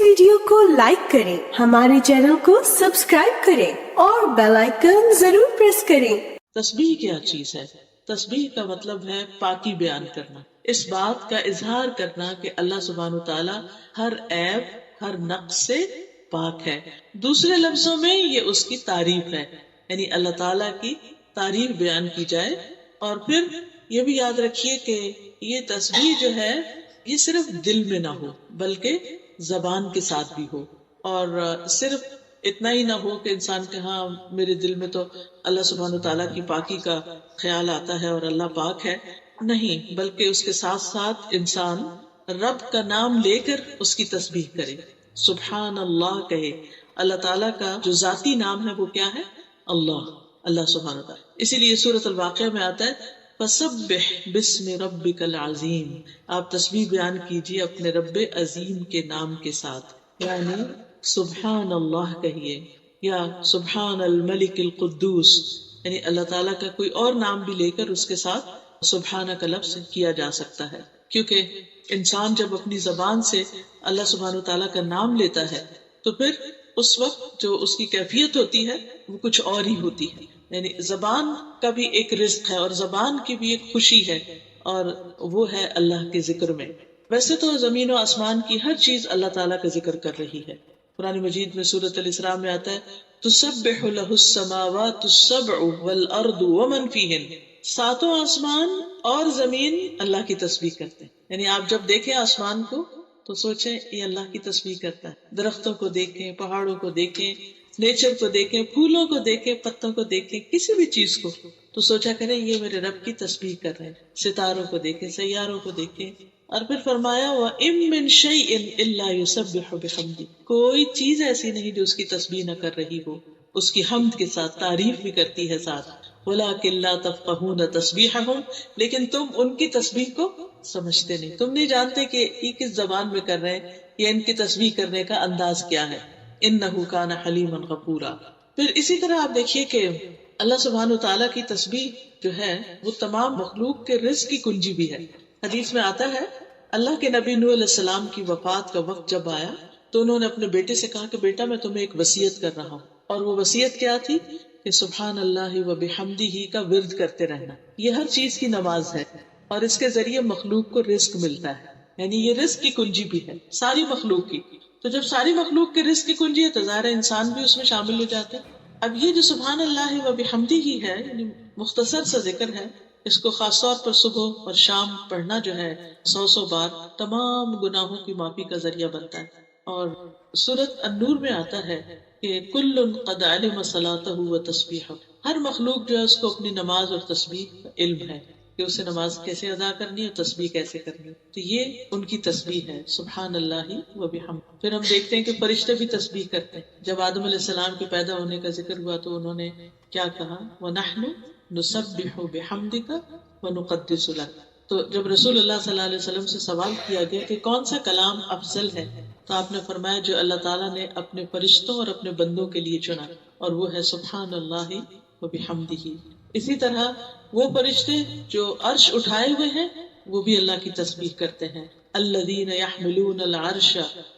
Video کو like کریں، ہمارے چینل کو سبسکرائب کریں اور بیل آئیکن ضرور پریس کریں۔ تسبیح کیا چیز ہے؟ تسبیح کا مطلب ہے پاکی بیان کرنا، اس بات کا اظہار کرنا کہ اللہ سبحانہ وتعالی ہر عیب، ہر نقص سے پاک ہے۔ دوسرے لفظوں میں یہ اس کی تعریف ہے، یعنی اللہ تعالیٰ کی تعریف بیان کی جائے۔ اور پھر یہ بھی یاد رکھیے کہ یہ تسبیح جو ہے یہ صرف دل میں نہ ہو بلکہ زبان کے ساتھ بھی ہو، اور صرف اتنا ہی نہ ہو کہ انسان کے ہاں میرے دل میں تو اللہ سبحانہ تعالیٰ کی پاکی کا خیال آتا ہے اور اللہ پاک ہے، نہیں، بلکہ اس کے ساتھ ساتھ انسان رب کا نام لے کر اس کی تسبیح کرے، سبحان اللہ کہے۔ اللہ تعالیٰ کا جو ذاتی نام ہے وہ کیا ہے؟ اللہ، اللہ سبحانہ تعالیٰ۔ اسی لیے سورۃ الواقعہ میں آتا ہے فسبح بسم ربک العظیم، آپ تسبیح بیان کیجیے اپنے رب عظیم کے نام کے ساتھ، یعنی سبحان اللہ کہیے یا سبحان الملک القدوس، یعنی اللہ تعالیٰ کا کوئی اور نام بھی لے کر اس کے ساتھ سبحانہ کا لفظ کیا جا سکتا ہے، کیونکہ انسان جب اپنی زبان سے اللہ سبحانہ تعالیٰ کا نام لیتا ہے تو پھر اس وقت جو اس کی کیفیت ہوتی ہے وہ کچھ اور ہی ہوتی ہے، یعنی زبان کا بھی ایک رزق ہے اور زبان کی بھی ایک خوشی ہے، اور وہ ہے اللہ کے ذکر میں۔ ویسے تو زمین و آسمان کی ہر چیز اللہ تعالیٰ کا ذکر کر رہی ہے۔ قرآن مجید میں سورۃ الاسراء میں آتا ہے تسبح له السماوات السبع والارض ومن فیہن، ساتوں آسمان اور زمین اللہ کی تسبیح کرتے ہیں، یعنی آپ جب دیکھیں آسمان کو تو سوچیں یہ اللہ کی تسبیح کرتا ہے، درختوں کو دیکھیں، پہاڑوں کو دیکھیں، نیچر کو دیکھیں، پھولوں کو دیکھیں، پتوں کو دیکھیں، کسی بھی چیز کو تو سوچا کریں یہ میرے رب کی تسبیح کر رہے ہیں، ستاروں کو دیکھیں، سیاروں کو دیکھیں، اور پھر فرمایا وَإِن مِّن شَيْءٍ إِلَّا يُسَبِّحُ بِحَمْدِهِ، کوئی چیز ایسی نہیں جو اس کی تسبیح نہ کر رہی ہو، اس کی حمد کے ساتھ تعریف بھی کرتی ہے ساتھ، وَلَٰكِن لَّا تَفْقَهُونَ تَسْبِيحَهُمْ، لیکن تم ان کی تسبیح کو سمجھتے نہیں، تم نہیں جانتے کہ یہ کس زبان میں کر رہے ہیں یا ان کی تسبیح کرنے کا انداز کیا ہے۔ إِنَّهُ كَانَ حَلِيمًا غَفُورًا۔ پھر اسی طرح آپ دیکھیے کہ اللہ سبحانہ وتعالیٰ کی تسبیح جو ہے وہ تمام مخلوق کے رزق کی کنجی بھی ہے۔ حدیث میں آتا ہے اللہ کے نبی نوح علیہ السلام کی وفات کا وقت جب آیا تو انہوں نے اپنے بیٹے سے کہا کہ بیٹا میں تمہیں ایک وصیت کر رہا ہوں، اور وہ وصیت کیا تھی کہ سبحان اللہ و بحمدہ کا ورد کرتے رہنا۔ یہ ہر چیز کی نماز ہے اور اس کے ذریعے مخلوق کو رزق ملتا ہے، یعنی یہ رزق کی کنجی بھی ہے ساری مخلوق کی۔ تو جب ساری مخلوق کے رزق کی کنجی ہے تو ظاہر انسان بھی اس میں شامل ہو جاتے ہیں۔ اب یہ جو سبحان اللہ و بحمدہ ہے یعنی مختصر سا ذکر ہے، اس کو خاص طور پر صبح اور شام پڑھنا جو ہے 100 بار تمام گناہوں کی معافی کا ذریعہ بنتا ہے۔ اور سورۃ النور میں آتا ہے کہ کل قد علم صلاتہ و تسبیحہ، ہر مخلوق جو ہے اس کو اپنی نماز اور تسبیح کا علم ہے کہ اسے نماز کیسے ادا کرنی ہے اور تسبیح کیسے کرنی ہے، تو یہ ان کی تسبیح ہے سبحان اللہ و بحمدہ۔ پھر ہم دیکھتے ہیں کہ فرشتے بھی تسبیح کرتے ہیں۔ جب آدم علیہ السلام کے پیدا ہونے کا ذکر ہوا تو انہوں نے کیا کہا وَنَحْنُ نُسَبِّحُ بِحَمْدِكَ وَنُقَدِّسُ لَكَ۔ تو جب رسول اللہ صلی اللہ علیہ وسلم سے سوال کیا گیا کہ کون سا کلام افضل ہے تو آپ نے فرمایا جو اللہ تعالیٰ نے اپنے فرشتوں اور اپنے بندوں کے لیے چنا، اور وہ ہے سبحان اللہ و بحمدہ۔ اسی طرح وہ فرشتے جو عرش اٹھائے ہوئے ہیں وہ بھی اللہ کی تسبیح کرتے ہیں، الذین یحملون العرش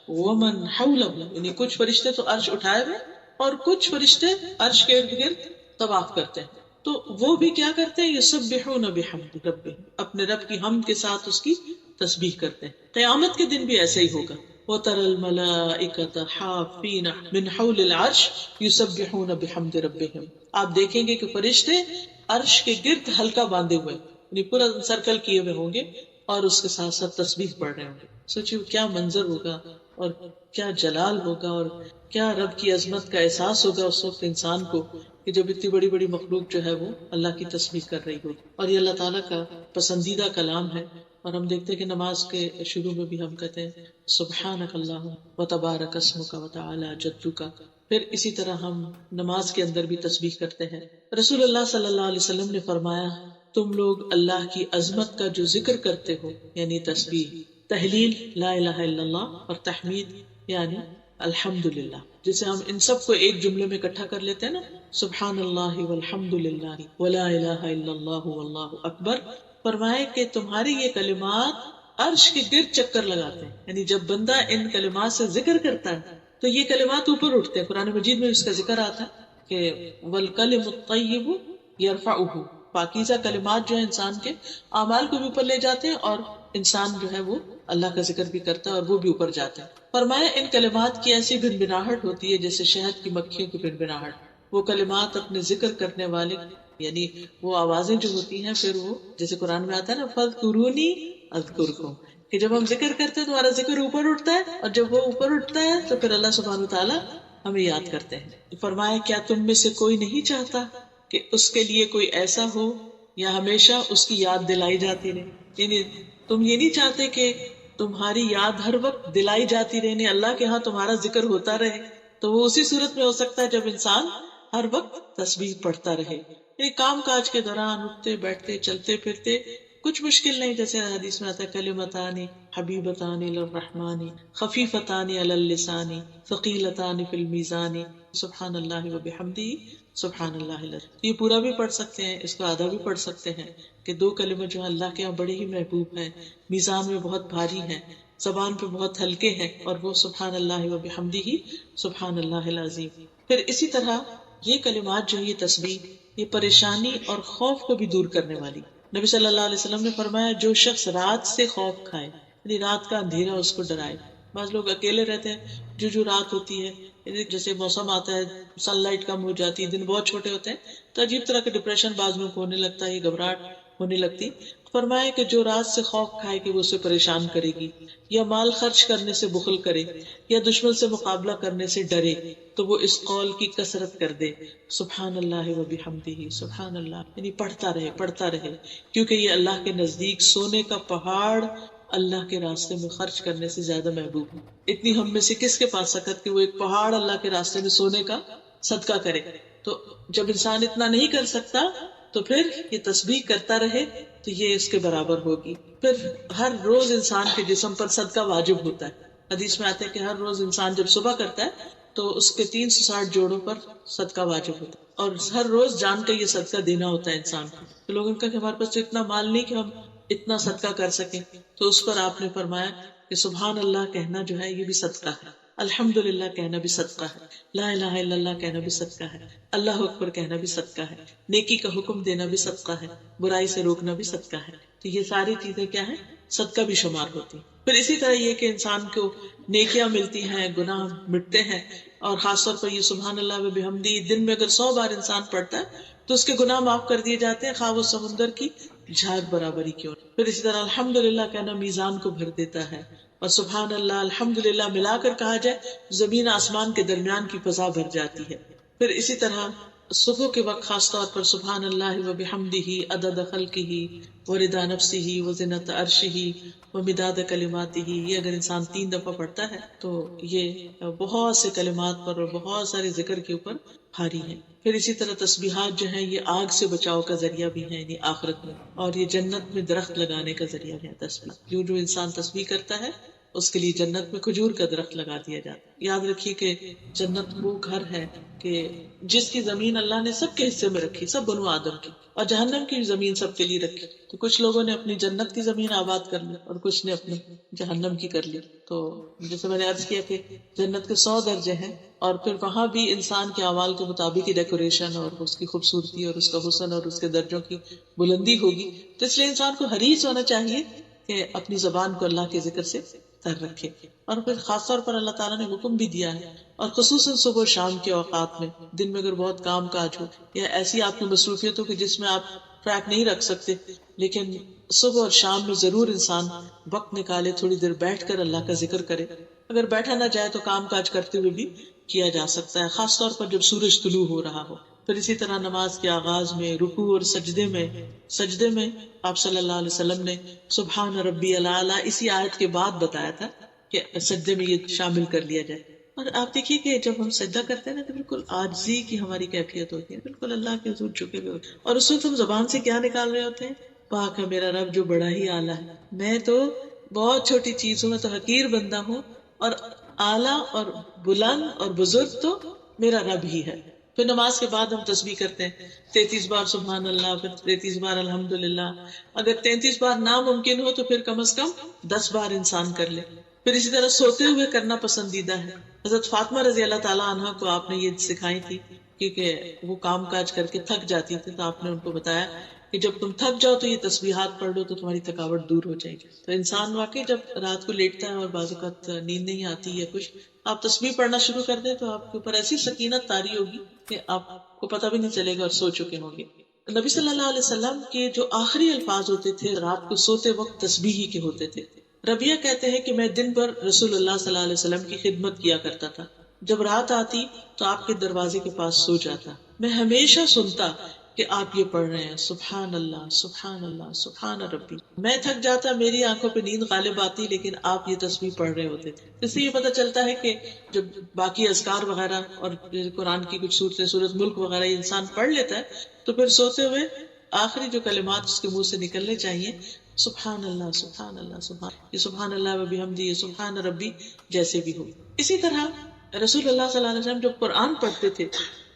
ومن حولہ، یعنی کچھ فرشتے تو عرش اٹھائے ہوئے اور کچھ فرشتے عرش کے ارد گرد طواف کرتے ہیں، تو وہ بھی کیا کرتے ہیں یسبحون بحمد ربہم، اپنے رب کی حمد کے ساتھ اس کی تسبیح کرتے ہیں۔ قیامت کے دن بھی ایسے ہی ہوگا، وَتَرَى الْمَلَائِكَةَ حَافِّينَ مِنْ حَوْلِ الْعَرْشِ يُسَبِّحُونَ بِحَمْدِ رَبِّهِمْ، آپ دیکھیں گے کہ فرشتے عرش کے گرد حلقہ باندھے ہوئے یعنی پورا سرکل کیے ہوئے ہوں گے اور اس کے ساتھ ساتھ تسبیح پڑھ رہے ہوں گے۔ سوچیے کیا منظر ہوگا اور کیا جلال ہوگا اور کیا رب کی عظمت کا احساس ہوگا اس وقت انسان کو کہ جب اتنی بڑی بڑی مخلوق جو ہے وہ اللہ کی تسبیح کر رہی ہوگی۔ اور یہ اللہ تعالیٰ کا پسندیدہ کلام ہے، اور ہم دیکھتے ہیں کہ نماز کے شروع میں بھی ہم کہتے ہیں سبحانک اللہم و تبارک اسمک و تعالی جدک۔ پھر اسی طرح ہم نماز کے اندر بھی تسبیح کرتے ہیں۔ رسول اللہ صلی اللہ علیہ وسلم نے فرمایا تم لوگ اللہ کی عظمت کا جو ذکر کرتے ہو یعنی تسبیح، تحلیل لا الہ الا اللہ اور تحمید یعنی الحمدللہ، جسے ہم ان سب کو ایک جملے میں اکٹھا کر لیتے ہیں نا، سبحان اللہ والحمدللہ ولا الہ الا اللہ واللہ اکبر، فرمائے کہ تمہارے یہ کلمات عرش کے گرد چکر لگاتے ہیں. یعنی جب بندہ ان کلمات سے ذکر کرتا ہے تو یہ کلمات اوپر اٹھتے ہیں. قرآن مجید میں اس کا ذکر آتا ہے کہ والکلم الطیب یرفعہ، پاکیزہ کلمات جو ہے انسان کے اعمال کو بھی اوپر لے جاتے ہیں اور انسان جو ہے وہ اللہ کا ذکر بھی کرتا ہے اور وہ بھی اوپر جاتا ہے. فرمایا ان کلمات کی ایسی بنبناہٹ ہوتی ہے جیسے شہد کی مکھیوں کی بنبناہٹ. وہ کلمات اپنے ذکر کرنے والے یعنی وہ آوازیں جو ہوتی ہیں پھر وہ جیسے قرآن میں آتا ہے نا فَاذْكُرُونِي أَذْكُرْكُمْ، کہ جب ہم ذکر کرتے ہیں تو ہمارا ذکر اوپر اٹھتا ہے اور جب وہ اوپر اٹھتا ہے تو پھر اللہ سبحانہ وتعالی ہمیں یاد کرتے ہیں. فرمایا کیا تم میں سے کوئی نہیں چاہتا کہ اس کے لیے کوئی ایسا ہو یا ہمیشہ اس کی یاد دلائی جاتی رہے. یعنی تم یہ نہیں چاہتے کہ تمہاری یاد ہر وقت دلائی جاتی رہے، یعنی اللہ کے ہاں تمہارا ذکر ہوتا رہے. تو وہ اسی صورت میں ہو سکتا ہے جب انسان ہر وقت تسبیح پڑھتا رہے. یعنی کام کاج کے دوران اٹھتے بیٹھتے چلتے پھرتے کچھ مشکل نہیں، جیسے حدیث میں آتا ہے کلمتان حبیبتان الی الرحمن خفیفتان علی اللسان ثقیلتان فی المیزان سبحان اللہ وبحمدہ سبحان اللہ العظیم. یہ پورا بھی پڑھ سکتے ہیں، اس کو آدھا بھی پڑھ سکتے ہیں کہ دو کلمے جو اللہ کے یہاں بڑے ہی محبوب ہیں، میزان میں بہت بھاری ہیں، زبان پہ بہت ہلکے ہیں، اور وہ سبحان اللہ وبحمدہ سبحان اللہ العظیم. پھر اسی طرح یہ کلمات جو یہ تسبیح یہ پریشانی اور خوف کو بھی دور کرنے والی. نبی صلی اللہ علیہ وسلم نے فرمایا جو شخص رات سے خوف کھائے یعنی رات کا اندھیرا اس کو ڈرائے. بعض لوگ اکیلے رہتے ہیں، جو رات ہوتی ہے یعنی جیسے موسم آتا ہے سن لائٹ کم ہو جاتی ہے، دن بہت چھوٹے ہوتے ہیں تو عجیب طرح کے ڈپریشن بعض لوگوں کو ہونے لگتا ہے، یہ گھبراہٹ ہونے لگتی. فرمایا کہ جو رات سے خوف کھائے کہ وہ اسے پریشان کرے گی یا مال خرچ کرنے سے بخل کرے یا دشمن سے مقابلہ کرنے سے ڈرے تو وہ اس قول کی کثرت کر دے سبحان اللہ وبحمدہ سبحان اللہ، یعنی پڑھتا رہے کیونکہ یہ اللہ کے نزدیک سونے کا پہاڑ اللہ کے راستے میں خرچ کرنے سے زیادہ محبوب ہے. اتنی ہم میں سے کس کے پاس سکت کہ وہ ایک پہاڑ اللہ کے راستے میں سونے کا صدقہ کرے. تو جب انسان اتنا نہیں کر سکتا تو پھر یہ تسبیح کرتا رہے تو یہ اس کے برابر ہوگی. پھر ہر روز انسان کے جسم پر صدقہ واجب ہوتا ہے. حدیث میں آتا ہے کہ ہر روز انسان جب صبح کرتا ہے تو اس کے 360 جوڑوں پر صدقہ واجب ہوتا ہے اور ہر روز جان کا یہ صدقہ دینا ہوتا ہے انسان کو. تو لوگوں کا کہ ہمارے پاس تو اتنا مال نہیں کہ ہم اتنا صدقہ کر سکیں، تو اس پر آپ نے فرمایا کہ سبحان اللہ کہنا جو ہے یہ بھی صدقہ ہے، الحمدللہ کہنا بھی صدقہ ہے، لا الہ الا اللہ کہنا بھی صدقہ ہے، اللہ اکبر کہنا بھی صدقہ ہے، نیکی کا حکم دینا بھی صدقہ ہے، برائی سے روکنا بھی صدقہ ہے. تو یہ ساری چیزیں کیا ہیں؟ صدقہ بھی شمار ہوتی. پھر اسی طرح یہ کہ انسان کو نیکیاں ملتی ہیں، گناہ مٹتے ہیں، اور خاص طور پر یہ سبحان اللہ وبحمدہ دن میں اگر 100 بار انسان پڑھتا ہے تو اس کے گناہ معاف کر دیے جاتے ہیں، خواہ وہ سمندر کی جھاگ برابری کیوں. پھر اسی طرح الحمدللہ کہنا میزان کو بھر دیتا ہے، اور سبحان اللہ الحمدللہ ملا کر کہا جائے زمین آسمان کے درمیان کی فضا بھر جاتی ہے. پھر اسی طرح صبح کے وقت خاص طور پر سبحان اللہ وبحمدہ عدد خلقہ ورضا نفسہ وزنۃ عرشہ ومداد کلماتہ، یہ اگر انسان 3 دفعہ پڑھتا ہے تو یہ بہت سے کلمات پر اور بہت سارے ذکر کے اوپر بھاری ہے. پھر اسی طرح تسبیحات جو ہیں یہ آگ سے بچاؤ کا ذریعہ بھی ہیں یعنی آخرت میں، اور یہ جنت میں درخت لگانے کا ذریعہ بھی ہے. تسبیح جو انسان تسبیح کرتا ہے اس کے لیے جنت میں کھجور کا درخت لگا دیا جاتا ہے. یاد رکھیے کہ جنت وہ گھر ہے کہ جس کی زمین اللہ نے سب کے حصے میں رکھی، سب بنو آدم کی، اور جہنم کی زمین سب کے لیے رکھی. تو کچھ لوگوں نے اپنی جنت کی زمین آباد کر لی اور کچھ نے اپنی جہنم کی کر لی. تو جیسے میں نے عرض کیا کہ جنت کے 100 درجے ہیں، اور پھر وہاں بھی انسان کے اعمال کے مطابق ہی ڈیکوریشن اور اس کی خوبصورتی اور اس کا حسن اور اس کے درجوں کی بلندی ہوگی. تو اس لیے انسان کو حریص ہونا چاہیے کہ اپنی زبان کو اللہ کے ذکر سے تر رکھے. اور پھر خاص طور پر اللہ تعالیٰ نے حکم بھی دیا ہے، اور خصوصاً صبح و شام کے اوقات میں، دن میں اگر بہت کام کاج ہو یا ایسی آپ کی مصروفیت ہو کہ جس میں آپ ٹریک نہیں رکھ سکتے، لیکن صبح اور شام میں ضرور انسان وقت نکالے، تھوڑی دیر بیٹھ کر اللہ کا ذکر کرے. اگر بیٹھا نہ جائے تو کام کاج کرتے ہوئے بھی کیا جا سکتا ہے، خاص طور پر جب سورج طلوع ہو رہا ہو. پھر اسی طرح نماز کے آغاز میں، رکوع اور سجدے میں آپ صلی اللہ علیہ وسلم نے سبحان ربی الاعلیٰ اسی آیت کے بعد بتایا تھا کہ سجدے میں یہ شامل کر لیا جائے. اور آپ دیکھیے کہ جب ہم سجدہ کرتے ہیں نا تو بالکل عاجزی کی ہماری کیفیت ہوتی ہے، بالکل اللہ کے حضور جھکے ہوئے ہوتے ہیں، اور اس وقت ہم زبان سے کیا نکال رہے ہوتے ہیں؟ پاک ہے میرا رب جو بڑا ہی اعلیٰ ہے، میں تو بہت چھوٹی چیز ہوں، میں تو حقیر بندہ ہوں، اور اعلیٰ اور بلند اور بزرگ تو میرا رب ہی ہے. پھر نماز کے بعد ہم تسبیح کرتے ہیں 33 بار سبحان اللہ، پھر 33 بار الحمدللہ. اگر 33 بار ناممکن ہو تو پھر کم از کم 10 بار انسان کر لے. پھر اسی طرح سوتے ہوئے کرنا پسندیدہ ہے. حضرت فاطمہ رضی اللہ تعالیٰ عنہ کو آپ نے یہ سکھائی تھی، کیونکہ وہ کام کاج کر کے تھک جاتی تھی، تو آپ نے ان کو بتایا کہ جب تم تھک جاؤ تو یہ تسبیحات پڑھ لو تو تمہاری تھکاوٹ دور ہو جائے گی. تو انسان واقعی جب رات کو لیٹتا ہے اور بعض اوقات نیند نہیں آتی یا کچھ، آپ تسبیح پڑھنا شروع کر دیں تو آپ کے اوپر ایسی سکینت طاری ہوگی کہ آپ کو پتہ بھی نہیں چلے گا اور سو چکے ہوں گے. نبی صلی اللہ علیہ وسلم کے جو آخری الفاظ ہوتے تھے رات کو سوتے وقت تسبیح ہی کے ہوتے تھے. ربیہ کہتے ہیں کہ میں دن بھر رسول اللہ صلی اللہ علیہ وسلم کی خدمت کیا کرتا تھا. جب رات آتی تو آپ کے دروازے کے پاس سو جاتا. میں ہمیشہ سنتا کہ آپ یہ پڑھ رہے ہیں سبحان اللہ سبحان اللہ سبحان ربی. میں تھک جاتا، میری آنکھوں پہ نیند غالب آتی، لیکن آپ یہ تسبیح پڑھ رہے ہوتے تھے. اس سے یہ پتہ چلتا ہے کہ جب باقی اذکار وغیرہ اور قرآن کی کچھ صورتیں، سورۃ ملک وغیرہ یہ انسان پڑھ لیتا ہے تو پھر سوتے ہوئے آخری جو کلمات اس کے منہ سے نکلنے چاہیے سبحان اللہ سبحان اللہ سبحان، یہ سبحان اللہ و بحمدہ، یہ سبحان ربی جیسے بھی ہو. اسی طرح رسول اللہ صلی اللہ علیہ وسلم جب قرآن پڑھتے تھے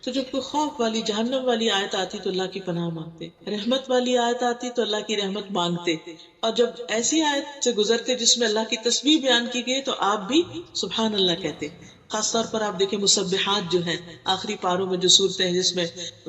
تو جب کوئی خوف والی جہنم والی آیت آتی تو اللہ کی پناہ مانگتے، رحمت والی آیت آتی تو اللہ کی رحمت مانگتے، اور جب ایسی آیت سے گزرتے جس میں اللہ کی تسبیح بیان کی گئی تو آپ بھی سبحان اللہ کہتے. خاص طور پر آپ دیکھیں مسبحات جو ہیں آخری پاروں میں جو صورتیں ہیں جس میں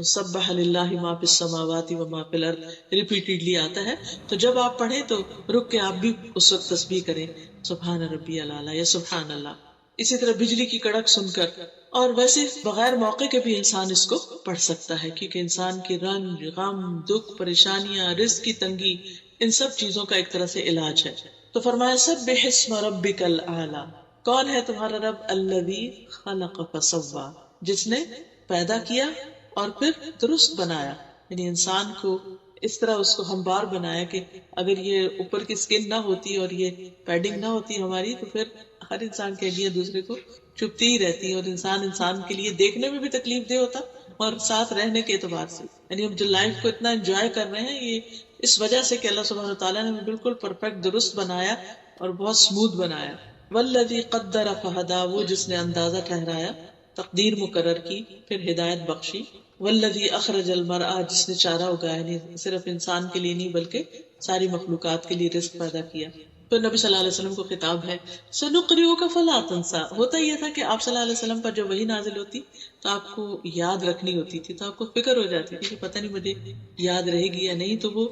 سبح للہ ما فی السماوات و ما فی الارض ریپیٹڈلی آتا ہے، تو جب آپ پڑھیں تو رک کے آپ بھی اس وقت تسبیح کریں سبحان ربی الاعلی یا سبحان اللہ. اسی طرح بجلی کی کڑک سن کر، اور ویسے بغیر موقع کے بھی انسان اس کو پڑھ سکتا ہے، کیونکہ انسان کی رنج، غم، دکھ، پریشانیاں، رزق کی تنگی، ان سب چیزوں کا ایک طرح سے علاج ہے. تو فرمایا سبح اسم ربک الاعلی، کون ہے تمہارا رب؟ الذی خلق فسوی، جس نے پیدا کیا اور پھر درست بنایا. یعنی انسان کو اس طرح اس کو ہموار بنایا کہ اگر یہ اوپر کی سکن نہ ہوتی اور یہ پیڈنگ نہ ہوتی ہماری تو پھر ہر انسان کے لیے دوسرے کو چپتی ہی رہتی، اور انسان کے لیے دیکھنے میں بھی تکلیف دہ ہوتا اور ساتھ رہنے کے اعتبار سے. یعنی ہم جو لائف کو اتنا انجوائے کر رہے ہیں یہ اس وجہ سے کہ اللہ سبحانہ وتعالیٰ نے بالکل پرفیکٹ درست بنایا اور بہت سموتھ بنایا. والذی قدر فہدی، وہ جس نے اندازہ ٹھہرایا، تقدیر مقرر کی، پھر ہدایت بخشی. والذی اخرج المرعى، جس نے چارہ اگایا، یعنی صرف انسان کے لیے نہیں بلکہ ساری مخلوقات کے لیے رزق پیدا کیا. تو نبی صلی اللہ علیہ وسلم کو خطاب ہے سنقرئک فلا تنسى. ہوتا یہ تھا کہ آپ صلی اللہ علیہ وسلم پر جب وحی نازل ہوتی تو آپ کو یاد رکھنی ہوتی تھی، تو آپ کو فکر ہو جاتی تھی کہ پتہ نہیں مجھے یاد رہے گی یا نہیں، تو وہ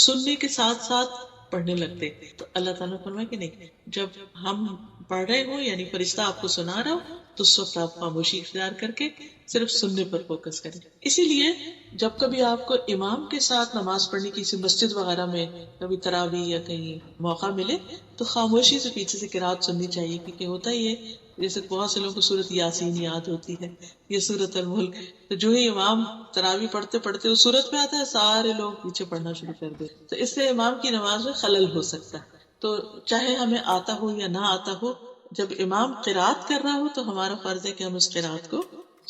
سننے کے ساتھ ساتھ پڑھنے لگتے. تو اللہ تعالیٰ نے فرمایا کہ نہیں، جب ہم پڑھ رہے ہوں یعنی فرشتہ آپ کو سنا رہا ہو تو اس وقت آپ خاموشی اختیار کر کے صرف سننے پر فوکس کریں. اسی لیے جب کبھی آپ کو امام کے ساتھ نماز پڑھنے کی کسی مسجد وغیرہ میں کبھی تراویح یا کہیں موقع ملے تو خاموشی سے پیچھے سے قرات سننی چاہیے، کیونکہ ہوتا یہ جیسے بہت سے لوگوں کو سورۃ یاسین یاد ہوتی ہے، یہ سورۃ الملک، تو جو ہی امام تراویح پڑھتے پڑھتے وہ سورت میں آتا ہے سارے لوگ پیچھے پڑھنا شروع کر دیں، تو اس سے امام کی نماز میں خلل ہو سکتا ہے. تو چاہے ہمیں آتا ہو یا نہ آتا ہو، جب امام قرات کر رہا ہو تو ہمارا فرض ہے کہ ہم اس قرات کو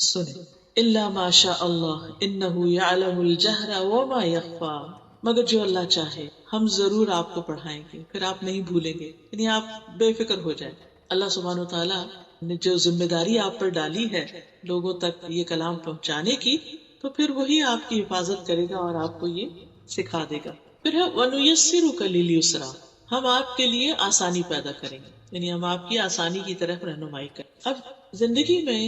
سنیں. الا ما شاء اللہ انہ یعلم الجہر وما یخفی، مگر جو اللہ چاہے ہم ضرور آپ کو پڑھائیں گے، پھر آپ نہیں بھولیں گے، یعنی آپ بے فکر ہو جائیں. اللہ سبحانہ وتعالیٰ نے جو ذمہ داری آپ پر ڈالی ہے لوگوں تک یہ کلام پہنچانے کی، تو پھر وہی آپ کی حفاظت کرے گا اور آپ کو یہ سکھا دے گا. پھر ہے وَنُيَسِّرُكَ لِلْيُسْرَىٰ، ہم آپ کے لیے آسانی پیدا کریں گے، یعنی ہم آپ کی آسانی کی طرف رہنمائی کریں. اب زندگی میں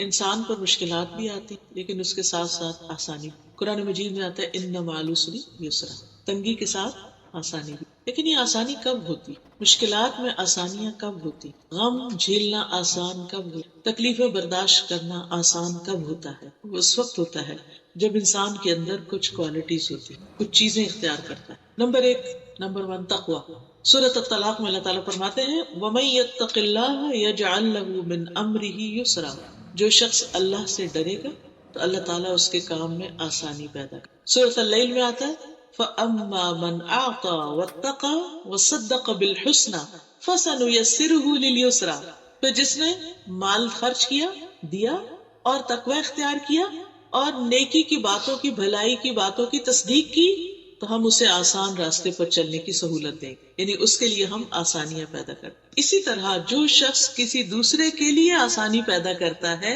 انسان پر مشکلات بھی آتی لیکن اس کے ساتھ ساتھ آسانی. قرآن مجید میں آتا ہے ان مع العسر یسرا، تنگی کے ساتھ آسانی بھی. لیکن یہ آسانی کب ہوتی؟ مشکلات میں آسانیاں کب ہوتی؟ غم جھیلنا آسان کب ہوتا؟ تکلیفیں برداشت کرنا آسان کب ہوتا ہے؟ وہ اس وقت ہوتا ہے جب انسان کے اندر کچھ کوالٹیز ہوتی، کچھ چیزیں اختیار کرتا ہے. نمبر 1 تقوی. سورۃ الطلاق میں اللہ تعالیٰ فرماتے ہیں وَمَن يَتَّقِ اللَّهَ يَجْعَل لَّهُ مِنْ أَمْرِهِ يُسْرًا، جو شخص اللہ سے ڈرے گا تو اللہ تعالیٰ اس کے کام میں آسانی پیدا کرے. سورۃ اللیل میں آتا ہے فَأَمَّا مَنْ أَعْطَى وَاتَّقَى وَصَدَّقَ بِالْحُسْنَى فَسَنُيَسِّرُهُ لِلْيُسْرَىٰ، تو جس نے مال خرچ کیا، دیا اور تقوی اختیار کیا اور نیکی کی باتوں کی، بھلائی کی باتوں کی تصدیق کی تو ہم اسے آسان راستے پر چلنے کی سہولت دیں گے، یعنی اس کے لیے ہم آسانیاں پیدا کرتے. اسی طرح جو شخص کسی دوسرے کے لیے آسانی پیدا کرتا ہے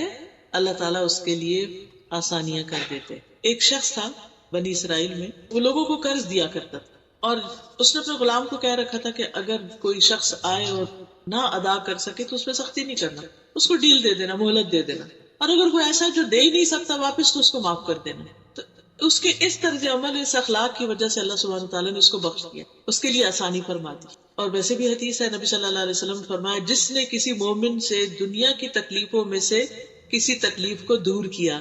اللہ تعالیٰ اس کے لیے آسانیاں کر دیتے. ایک شخص تھا بنی اسرائیل میں، وہ لوگوں کو قرض دیا کرتا تھا، اور اس نے اپنے غلام کو کہہ رکھا تھا کہ اگر کوئی شخص آئے اور نہ ادا کر سکے تو اس پہ سختی نہیں کرنا، اس کو ڈیل دے دینا، مہلت دے دینا، اور اگر کوئی ایسا جو دے ہی نہیں سکتا واپس تو اس کو معاف کر دینا. تو اس کے اس طرز عمل، اس اخلاق کی وجہ سے اللہ سبحانہ تعالیٰ نے اس کو بخش دیا، اس کے لیے آسانی فرما دی. اور ویسے بھی حدیث ہے، نبی صلی اللہ علیہ وسلم نے فرمایا جس نے کسی مومن سے دنیا کی تکلیفوں میں سے کسی تکلیف کو دور کیا،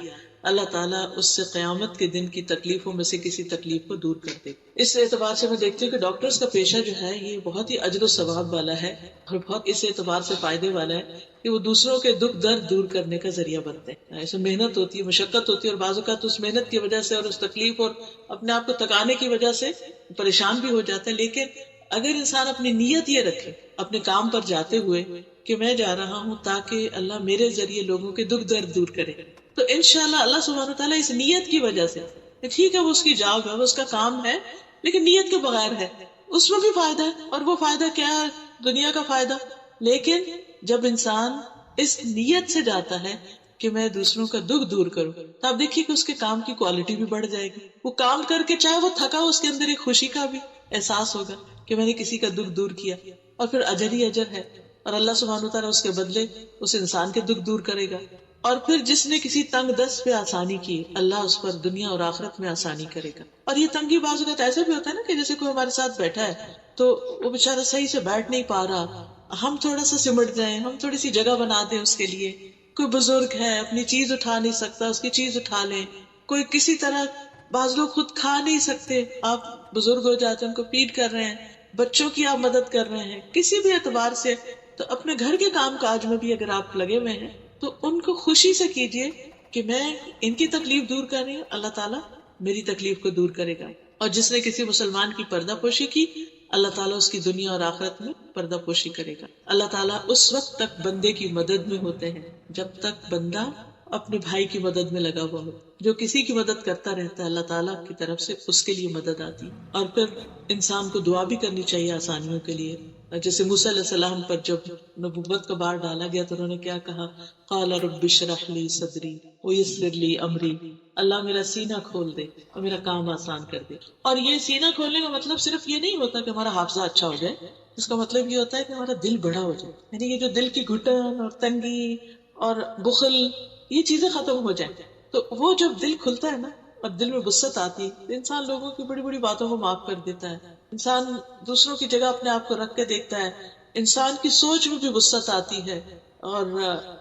اللہ تعالیٰ اس سے قیامت کے دن کی تکلیفوں میں سے کسی تکلیف کو دور کر دے. اس اعتبار سے میں دیکھتی ہوں کہ ڈاکٹرز کا پیشہ جو ہے یہ بہت ہی اجر و ثواب والا ہے، اور بہت اس اعتبار سے فائدے والا ہے کہ وہ دوسروں کے دکھ درد دور کرنے کا ذریعہ بنتے ہیں. اس میں محنت ہوتی ہے، مشقت ہوتی ہے، اور بعض اوقات اس محنت کی وجہ سے اور اس تکلیف اور اپنے آپ کو تکانے کی وجہ سے پریشان بھی ہو جاتا ہے. لیکن اگر انسان اپنی نیت یہ رکھے اپنے کام پر جاتے ہوئے کہ میں جا رہا ہوں تاکہ اللہ میرے ذریعے لوگوں کے دکھ درد دور کرے، تو انشاءاللہ اللہ سبحانہ وتعالیٰ اس نیت کی وجہ سے، ٹھیک ہے وہ اس کی جاب ہے، وہ اس کا کام ہے، لیکن نیت کے بغیر ہے، اس میں بھی فائدہ ہے. اور وہ فائدہ کیا ہے؟ دنیا کا فائدہ. لیکن جب انسان اس نیت سے جاتا ہے کہ میں دوسروں کا دکھ دور کروں، تو آپ دیکھیے کہ اس کے کام کی کوالٹی بھی بڑھ جائے گی. وہ کام کر کے چاہے وہ تھکا ہو، اس کے اندر ایک خوشی کا بھی احساس ہوگا کہ میں نے کسی کا دکھ دور کیا، اور پھر اجر ہی اجر ہے، اور اللہ سبحانہ وتعالیٰ اس کے بدلے اس انسان کے دکھ دور کرے گا. اور پھر جس نے کسی تنگ دست پہ آسانی کی، اللہ اس پر دنیا اور آخرت میں آسانی کرے گا. اور یہ تنگی بعض اوقات ایسے بھی ہوتا ہے نا کہ جیسے کوئی ہمارے ساتھ بیٹھا ہے تو وہ بےچارا صحیح سے بیٹھ نہیں پا رہا، ہم تھوڑا سا سمٹ جائیں، ہم تھوڑی سی جگہ بنا دیں اس کے لیے. کوئی بزرگ ہے اپنی چیز اٹھا نہیں سکتا، اس کی چیز اٹھا لیں. کوئی کسی طرح، بعض لوگ خود کھا نہیں سکتے، آپ بزرگ ہو جاتے ہیں ان کو فیڈ کر رہے ہیں، بچوں کی آپ مدد کر رہے ہیں، کسی بھی اعتبار سے. تو اپنے گھر کے کام کاج میں بھی اگر آپ لگے ہوئے ہیں تو ان کو خوشی سے کیجئے کہ میں ان کی تکلیف دور کر رہی ہوں، اللہ تعالیٰ میری تکلیف کو دور کرے گا. اور جس نے کسی مسلمان کی پردہ پوشی کی، اللہ تعالیٰ اس کی دنیا اور آخرت میں پردہ پوشی کرے گا. اللہ تعالیٰ اس وقت تک بندے کی مدد میں ہوتے ہیں جب تک بندہ اپنے بھائی کی مدد میں لگا ہوا ہو. جو کسی کی مدد کرتا رہتا ہے اللہ تعالیٰ کی طرف سے اس کے لیے مدد آتی. اور پھر انسان کو دعا بھی کرنی چاہیے آسانیوں کے لیے. جیسے موسیٰ علیہ السلام پر جب نبوت کا بار ڈالا گیا تو انہوں نے کیا کہا؟ قال رب اشرح لی صدری ویسر لی امری، اللہ میرا سینہ کھول دے اور میرا کام آسان کر دے. اور یہ سینہ کھولنے کا مطلب صرف یہ نہیں ہوتا کہ ہمارا حافظہ اچھا ہو جائے، اس کا مطلب یہ ہوتا ہے کہ ہمارا دل بڑا ہو جائے. یعنی یہ جو دل کی گھٹن اور تنگی اور بخل، یہ چیزیں ختم ہو جائیں. تو وہ جب دل کھلتا ہے نا اور دل میں وسعت آتی ہے، انسان لوگوں کی بڑی بڑی باتوں کو معاف کر دیتا ہے، انسان دوسروں کی جگہ اپنے آپ کو رکھ کے دیکھتا ہے، انسان کی سوچ میں بھی وسعت آتی ہے، اور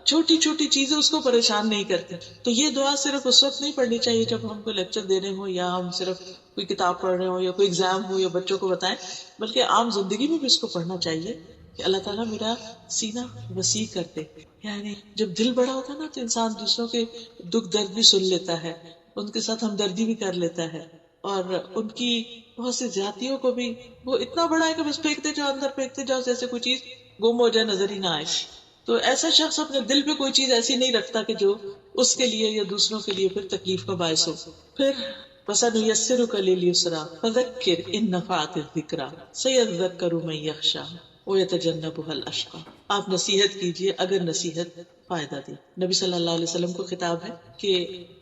چھوٹی چھوٹی چیزیں اس کو پریشان نہیں کرتی. تو یہ دعا صرف اس وقت نہیں پڑھنی چاہیے جب ہم کو لیکچر دے رہے ہوں یا ہم صرف کوئی کتاب پڑھ رہے ہوں یا کوئی ایگزام ہو یا بچوں کو بتائیں، بلکہ عام زندگی میں بھی اس کو پڑھنا چاہیے کہ اللہ تعالیٰ میرا سینہ وسیع کر دے. یعنی جب دل بڑا ہوتا ہے نا تو انسان دوسروں کے دکھ درد بھی سن لیتا ہے، ان کے ساتھ ہمدردی بھی کر لیتا ہے، اور ان کی بہت سی زیادتیوں کو بھی وہ اتنا بڑا ہے کہ بس پھینکتے جاؤ، اندر پھینکتے جاؤ جیسے کوئی چیز گم ہو جائے، نظر ہی نہ آئے. تو ایسا شخص اپنے دل پہ کوئی چیز ایسی نہیں رکھتا کہ جو اس کے لیے یا دوسروں کے لیے پھر تکلیف کا باعث ہو. پھر فَسَنُيَسِّرُكَ لِلْيُسْرَىٰ فَذَكِّرْ إِن نَّفَعَتِ الذِّكْرَىٰ سَيَذَّكَّرُ مَن يَخْشَىٰ وَيَتَجَنَّبُهَا الْأَشْقَىٰ. آپ نصیحت کیجئے اگر نصیحت فائدہ دے. نبی صلی اللہ علیہ وسلم کو خطاب ہے کہ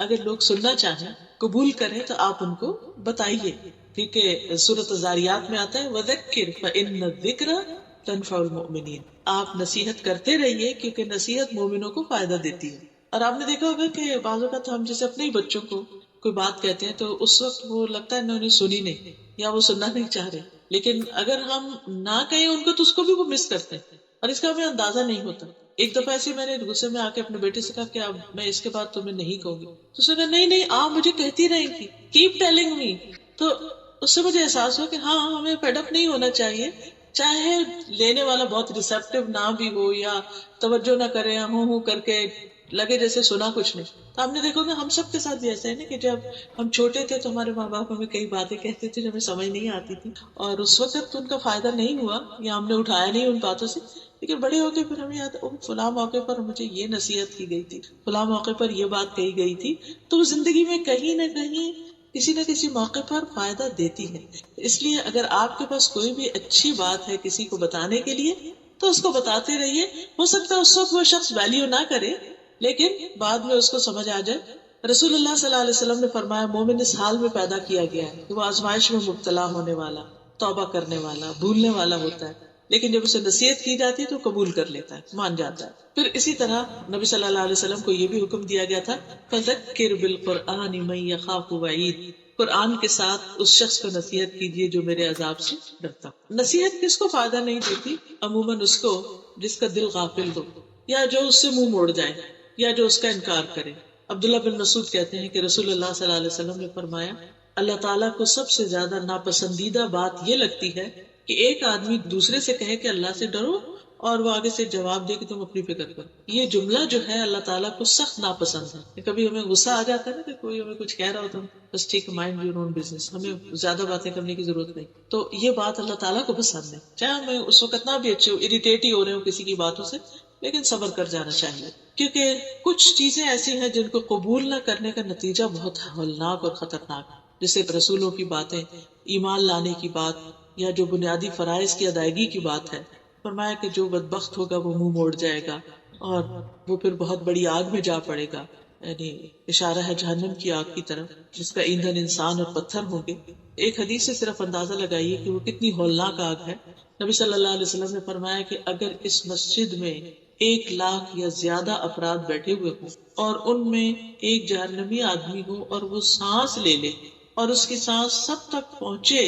اگر لوگ سننا چاہیں، قبول کریں، تو آپ ان کو بتائیے، کیونکہ سورۃ الذاریات میں آتا ہے وَذَكِّرْ فَإِنَّ الذِّكْرَىٰ تنفع المؤمنین. آپ نصیحت کرتے رہیے کیونکہ نصیحت مومنوں کو فائدہ دیتی ہے. اور آپ نے دیکھا ہوگا کہ بعض اوقات ہم جیسے اپنے ہی بچوں کو کوئی بات کہتے ہیں تو اس وقت وہ لگتا ہے انہوں نے سنی نہیں یا وہ سننا نہیں چاہ رہے، لیکن اگر ہم نہ کہیں ان کو تو اس کو بھی وہ مس کرتے ہیں اور اس کا ہمیں اندازہ نہیں ہوتا. ایک دفعہ ایسے میں نے غصے میں آ کے اپنے بیٹے سے کہا کہ اب میں اس کے بعد تمہیں نہیں کہوں گی، تو اس نے کہا نہیں نہیں آپ مجھے کہتی رہیں گی، کیپ ٹیلنگ می. تو اس سے مجھے احساس ہوا کہ ہاں ہمیں فیڈ اپ نہیں ہونا چاہیے، چاہے لینے والا بہت ریسیپٹیو نہ بھی ہو یا توجہ نہ کرے یا ہوں کر کے لگے جیسے سنا کچھ نہیں. تو آپ نے دیکھو گے ہم سب کے ساتھ بھی ایسا ہے نا کہ جب ہم چھوٹے تھے تو ہمارے ماں باپ ہمیں کئی باتیں کہتے تھے جو ہمیں سمجھ نہیں آتی تھی اور اس وقت ان کا فائدہ نہیں ہوا یا ہم نے اٹھایا نہیں ان باتوں سے، لیکن بڑے ہو کے پھر ہمیں یاد فلاں موقع پر مجھے یہ نصیحت کی گئی تھی، فلاں موقع پر یہ بات کہی گئی تھی. تو زندگی میں کہیں نہ کہیں کسی نہ کسی موقع پر فائدہ دیتی ہے. اس لیے اگر آپ کے پاس کوئی بھی اچھی بات ہے کسی کو بتانے کے لیے تو اس کو بتاتے رہیے. ہو سکتا ہے اس وقت وہ شخص ویلیو نہ کرے لیکن بعد میں اس کو سمجھ آ جائے رسول اللہ صلی اللہ علیہ وسلم نے فرمایا مومن اس حال میں پیدا کیا گیا ہے کہ وہ آزمائش میں مبتلا ہونے والا، توبہ کرنے والا، بھولنے والا ہوتا ہے، لیکن جب اسے نصیحت کی جاتی ہے تو قبول کر لیتا ہے، مان جاتا ہے۔ پھر اسی طرح نبی صلی اللہ علیہ وسلم کو یہ بھی حکم دیا گیا تھا فَذَكِّرْ بِالْقُرْآنِ مَن يَخَافُ وَعِيدِ، قرآن کے ساتھ اس شخص کو نصیحت کیجیے جو میرے عذاب سے ڈرتا۔ نصیحت کس کو فائدہ نہیں دیتی؟ عموماً اس کو جس کا دل غافل ہو، یا جو اس سے منہ موڑ جائے، یا جو اس کا انکار کرے۔ عبداللہ بن مسعود کہتے ہیں کہ رسول اللہ صلی اللہ علیہ وسلم نے فرمایا اللہ تعالیٰ کو سب سے زیادہ ناپسندیدہ بات یہ لگتی ہے کہ ایک آدمی دوسرے سے کہے کہ اللہ سے ڈرو اور وہ آگے سے جواب دے کہ تم اپنی فکر کرو۔ یہ جملہ جو ہے اللہ تعالیٰ کو سخت ناپسند ہے۔ کبھی ہمیں غصہ آ جاتا ہے نا کہ کوئی ہمیں کچھ کہہ رہا ہوتا ہے بس ٹھیک ہے، مائنڈ یور اون بزنس، ہمیں زیادہ باتیں کرنے کی ضرورت نہیں۔ تو یہ بات اللہ تعالیٰ کو پسند ہے، چاہے ہمیں اس وقت نہ بھی اچھے اریٹیٹ ہی ہو رہے ہو کسی کی باتوں سے، لیکن صبر کر جانا چاہیے، کیونکہ کچھ چیزیں ایسی ہیں جن کو قبول نہ کرنے کا نتیجہ بہت ہولناک اور خطرناک ہے، جیسے رسولوں کی باتیں، ایمان لانے کی بات، یا جو بنیادی فرائض کی ادائیگی کی بات ہے۔ فرمایا کہ جو بدبخت ہوگا وہ منہ موڑ جائے گا اور وہ پھر بہت بڑی آگ میں جا پڑے گا، یعنی اشارہ ہے جہنم کی آگ کی طرف جس کا ایندھن انسان اور پتھر ہوں گے۔ ایک حدیث سے صرف اندازہ لگائیے کہ وہ کتنی ہولناک آگ ہے۔ نبی صلی اللہ علیہ وسلم نے فرمایا کہ اگر اس مسجد میں 1,00,000 یا زیادہ افراد بیٹھے ہوئے ہوں اور ان میں ایک جہنمی آدمی ہو اور وہ سانس لے لے اور اس کی سانس سب تک پہنچے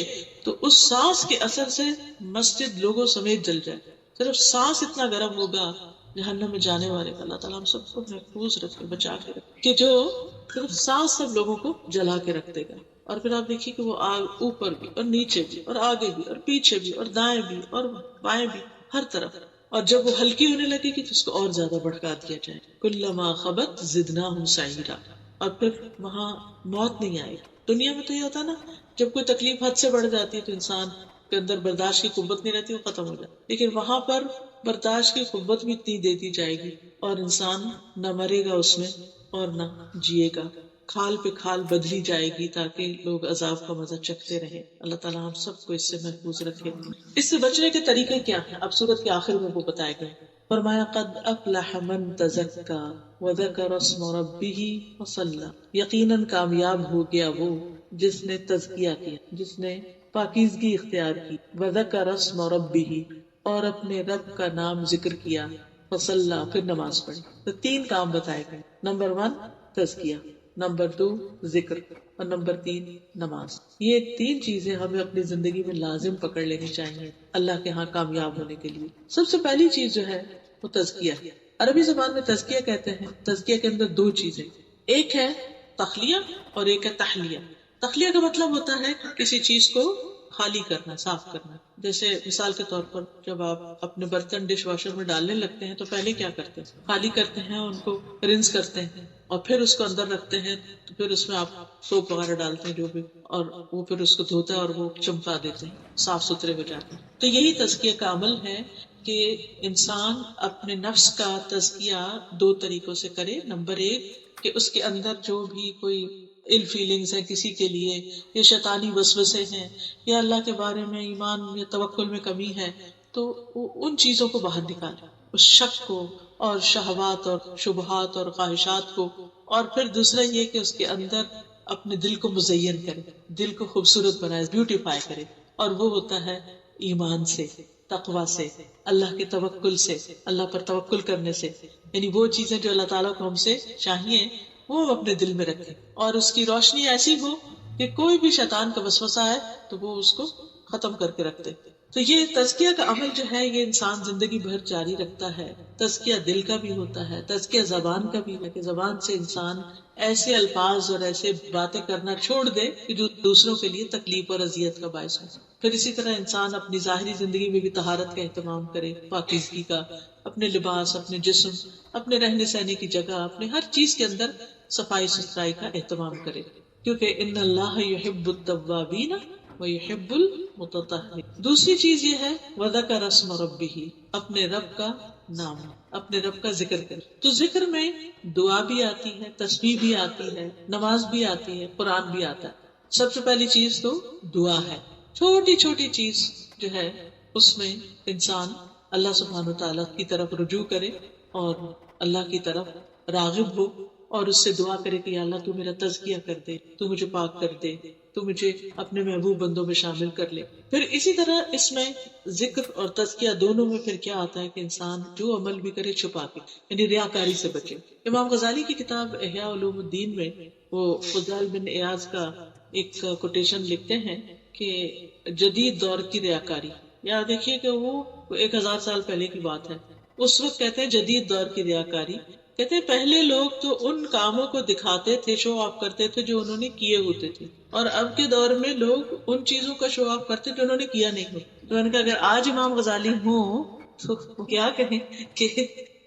تو اس سانس کے اثر سے مسجد لوگوں سمیت جل جائے۔ صرف سانس اتنا گرم ہوگا جہنم میں جانے والے کا، اللہ تعالیٰ ہم سب کو محفوظ رکھے، بچا کے رکھے، کہ جو صرف سانس سب لوگوں کو جلا کے رکھ دے گا۔ اور پھر آپ دیکھیے کہ وہ آگ اوپر بھی اور نیچے بھی اور آگے بھی اور پیچھے بھی اور دائیں بھی اور بائیں بھی، ہر طرف۔ اور جب وہ ہلکی ہونے لگے گی تو اس کو اور زیادہ بھڑکا دیا جائے، کلما خبت زدناہم سعیرا۔ اور پھر وہاں موت نہیں آئے گی۔ دنیا میں تو یہ ہوتا ہے نا، جب کوئی تکلیف حد سے بڑھ جاتی ہے تو انسان کے اندر برداشت کی قوت نہیں رہتی، وہ ختم ہو جاتی، لیکن وہاں پر برداشت کی قوت بھی اتنی دے دی جائے گی اور انسان نہ مرے گا اس میں اور نہ جیے گا، کھال پہ کھال بدلی جائے گی تاکہ لوگ عذاب کا مزہ چکھتے رہے۔ اللہ تعالیٰ ہم سب کو اس سے محفوظ رکھے۔ اس سے بچنے کے طریقے کیا ہیں اب سورت کے آخر میں وہ بتائے گئے۔ فرمایا قد افلح من تزکا وذکر اسم ربہ وصلی، یقیناً کامیاب ہو گیا وہ جس نے تزکیہ کیا، جس نے پاکیزگی اختیار کی، وذکر اسم ربہ، اور اپنے رب کا نام ذکر کیا، وصلی، پھر نماز پڑھی۔ تو 3 کام بتائے گئے، نمبر 1 تزکیہ، نمبر 2 ذکر، اور نمبر 3 نماز۔ یہ 3 چیزیں ہمیں اپنی زندگی میں لازم پکڑ لینی چاہیے اللہ کے ہاں کامیاب ہونے کے لیے۔ سب سے پہلی چیز جو ہے وہ تزکیہ ہے۔ عربی زبان میں تزکیہ کہتے ہیں، تزکیہ کے اندر 2 چیزیں، ایک ہے تخلیہ اور ایک ہے تحلیہ۔ تخلیہ کا مطلب ہوتا ہے کسی چیز کو خالی کرنا، صاف کرنا۔ جیسے مثال کے طور پر جب آپ اپنے برتن ڈش واشر میں ڈالنے لگتے ہیں تو پہلے کیا کرتے ہیں؟ خالی کرتے ہیں، ان کو رنس کرتے ہیں اور پھر اس کو اندر رکھتے ہیں، تو پھر اس میں آپ سوپ وغیرہ ڈالتے ہیں جو بھی، اور وہ پھر اس کو دھوتا ہے اور وہ چمکا دیتے ہیں، صاف ستھرے ہو جاتے ہیں۔ تو یہی تزکیہ کا عمل ہے کہ انسان اپنے نفس کا تزکیہ 2 طریقوں سے کرے۔ نمبر 1 کہ اس کے اندر جو بھی کوئی ال فیلنگز ہے کسی کے لیے، یا شیطانی وسوسے ہیں، یا اللہ کے بارے میں ایمان یا توکل میں کمی ہے، تو ان چیزوں کو باہر نکالے، اس شک کو اور شہوات اور شبہات اور خواہشات کو۔ اور پھر دوسرا یہ کہ اس کے اندر اپنے دل کو مزین کرے، دل کو خوبصورت بنائے، بیوٹیفائی کرے، اور وہ ہوتا ہے ایمان سے، تقوی سے، اللہ کے توکل سے، اللہ پر توکل کرنے سے۔ یعنی وہ چیزیں جو اللہ تعالیٰ کو ہم سے چاہیے وہ ہم اپنے دل میں رکھیں، اور اس کی روشنی ایسی ہو کہ کوئی بھی شیطان کا وسوسہ ہے تو وہ اس کو ختم کر کے رکھ دے۔ تو یہ تزکیہ کا عمل جو ہے یہ انسان زندگی بھر جاری رکھتا ہے۔ تزکیہ دل کا بھی ہوتا ہے، تزکیہ زبان کا بھی ہے کہ زبان سے انسان ایسے الفاظ اور ایسے باتیں کرنا چھوڑ دے کہ جو دوسروں کے لیے تکلیف اور اذیت کا باعث ہو۔ پھر اسی طرح انسان اپنی ظاہری زندگی میں بھی طہارت کا اہتمام کرے، پاکیزگی کا، اپنے لباس، اپنے جسم، اپنے رہنے سہنے کی جگہ، اپنے ہر چیز کے اندر صفائی ستھرائی کا اہتمام کرے، کیونکہ ان اللہ یحب التوابین ویحب المتطہرین۔ دوسری چیز یہ ہے وذکر اسم ربہ، اپنے رب کا نام، اپنے رب کا ذکر کرے۔ تو ذکر میں دعا بھی آتی ہے، تسبیح بھی آتی ہے، نماز بھی آتی ہے، قرآن بھی آتا ہے۔ سب سے پہلی چیز تو دعا ہے، چھوٹی چھوٹی چیز جو ہے اس میں انسان اللہ سبحانہ وتعالیٰ کی طرف رجوع کرے اور اللہ کی طرف راغب ہو اور اس سے دعا کرے کہ یا اللہ تو میرا تزکیہ کر دے، تو مجھے پاک کر دے، تو مجھے اپنے محبوب بندوں میں شامل کر لے۔ پھر اسی طرح اس میں ذکر اور تزکیہ دونوں میں پھر کیا آتا ہے کہ انسان جو عمل بھی کرے چھپا کے، یعنی ریاکاری سے بچے۔ امام غزالی کی کتاب احیاء علوم الدین میں وہ فضال بن ایاز کا ایک کوٹیشن لکھتے ہیں کہ جدید دور کی ریاکاری، یا دیکھیے کہ وہ 1000 سال پہلے کی بات ہے، اس وقت کہتے ہیں جدید دور کی ریاکاری، کہتے ہیں پہلے لوگ تو ان کاموں کو دکھاتے تھے، شو آف کرتے تھے جو انہوں نے کیے ہوتے تھے، اور اب کے دور میں لوگ ان چیزوں کا شو آف کرتے جو انہوں نے کیا نہیں ہوتا۔ تو میں نے کہا اگر آج امام غزالی ہوں تو وہ کیا کہیں کہ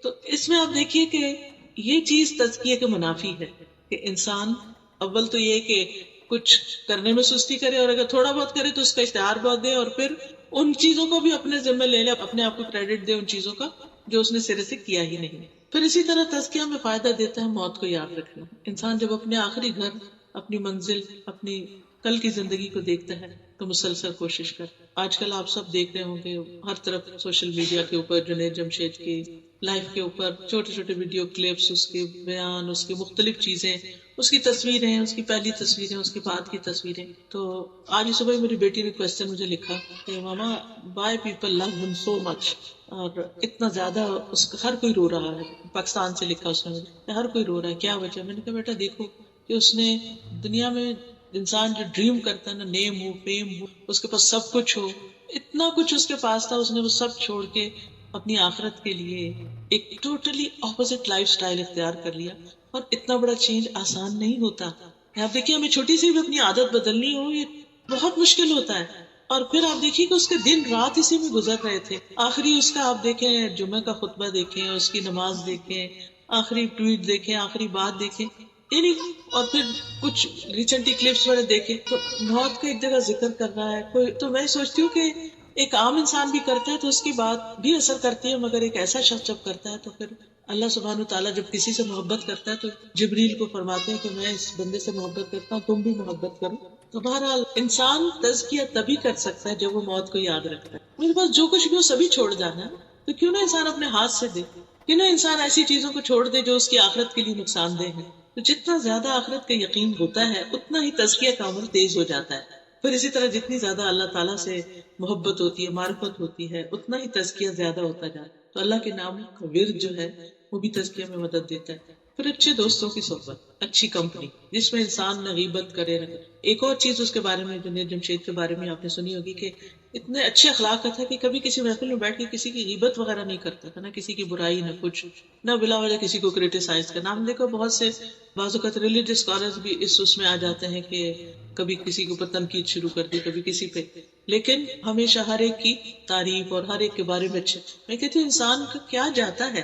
تو اس میں آپ دیکھیے کہ یہ چیز تزکیے کے منافی ہے کہ انسان اول تو یہ کہ کچھ کرنے میں سستی کرے، اور اگر تھوڑا بہت کرے تو اس کا اشتہار بہت دے، اور پھر ان چیزوں کو بھی اپنے ذمہ لے لے، اپنے آپ کو کریڈٹ دے ان چیزوں کا جو اس نے سرے سے کیا ہی نہیں۔ پھر اسی طرح تزکیہ میں فائدہ دیتا ہے موت کو یاد رکھنا۔ انسان جب اپنے آخری گھر، اپنی منزل، اپنی کل کی زندگی کو دیکھتا ہے تو مسلسل کوشش کر۔ آج کل آپ سب دیکھ رہے ہوں گے ہر طرف سوشل میڈیا کے اوپر جنید جمشید کی لائف کے اوپر چھوٹے چھوٹے ویڈیو کلپس، اس کے بیان، اس کی مختلف چیزیں، اس کی تصویریں، اس کی پہلی تصویریں، اس کے بعد کی تصویریں۔ تو آج صبح میری بیٹی نے کوسچن مجھے لکھا کہ ماما وائی پیپل لو ہم سو مچ، اور اتنا زیادہ اس کا ہر کوئی رو رہا ہے۔ پاکستان سے لکھا اس نے مجھے، ہر کوئی رو رہا ہے، کیا وجہ؟ میں نے کہا بیٹا دیکھو کہ اس نے دنیا میں انسان جو ڈریم کرتا ہے نا، نیم ہو، فیم ہو، اس کے پاس سب کچھ ہو، اتنا کچھ اس کے پاس تھا، اس نے وہ سب چھوڑ کے اپنی آخرت کے لیے ایک ٹوٹلی اپوزٹ لائف سٹائل اختیار کر لیا، اور اتنا بڑا چینج آسان نہیں ہوتا۔ آپ دیکھیے ہمیں چھوٹی سی بھی اپنی عادت بدلنی ہو یہ بہت مشکل ہوتا ہے، اور پھر آپ دیکھیے کہ اس کے دن رات اسی میں گزر رہے تھے۔ آخری اس کا آپ دیکھیں جمعہ کا خطبہ دیکھیں، اس کی نماز دیکھیں، آخری ٹویٹ دیکھیں، آخری بات دیکھیں، یعنی اور پھر کچھ ریسنٹلی کلپس میں دیکھے تو موت کا ایک جگہ ذکر کر رہا ہے کوئی، تو میں سوچتی ہوں کہ ایک عام انسان بھی کرتا ہے تو اس کی بات بھی اثر کرتی ہے، مگر ایک ایسا شخص جب کرتا ہے تو پھر اللہ سبحانہ تعالیٰ جب کسی سے محبت کرتا ہے تو جبریل کو فرماتے ہیں کہ میں اس بندے سے محبت کرتا ہوں، تم بھی محبت کرو۔ تو بہرحال انسان تزکیہ تبھی کر سکتا ہے جب وہ موت کو یاد رکھتا ہے۔ میرے پاس جو کچھ بھی وہ سبھی چھوڑ جانا ہے، تو کیوں نہ انسان اپنے ہاتھ سے دے، کیوں نہ انسان ایسی چیزوں کو چھوڑ دے جو اس کی آخرت کے لیے نقصان دہ ہے۔ تو جتنا زیادہ آخرت کا یقین ہوتا ہے اتنا ہی تزکیہ کا عمل تیز ہو جاتا ہے۔ پھر اسی طرح جتنی زیادہ اللہ تعالیٰ سے محبت ہوتی ہے، معرفت ہوتی ہے، اتنا ہی تزکیہ زیادہ ہوتا جاتا ہے۔ تو اللہ کے نام کا ورد جو ہے وہ بھی تزکیہ میں مدد دیتا ہے۔ پھر اچھے دوستوں کی صحبت، اچھی کمپنی جس میں انسان نہ غیبت کرے نہ کرے۔ ایک اور چیز اس کے بارے میں جنید جمشید کے بارے میں آپ نے سنی ہوگی کہ اتنے اچھے اخلاق کا تھا کہ کبھی کسی محفل میں بیٹھ کے کسی کی غیبت وغیرہ نہیں کرتا تھا، نہ کسی کی برائی، نہ کچھ، نہ بلا وجہ کسی کو کریٹیسائز کرنا۔ ہم دیکھو بہت سے بعض اوقات ریلیجیس اسکالرز بھی اس میں آ جاتے ہیں کہ کبھی کسی کے اوپر تنقید شروع کر دی، کبھی کسی پہ، لیکن ہمیشہ ہر ایک کی تعریف اور ہر ایک کے بارے میں اچھے۔ میں کہتی ہوں انسان کا کیا جاتا ہے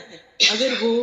اگر وہ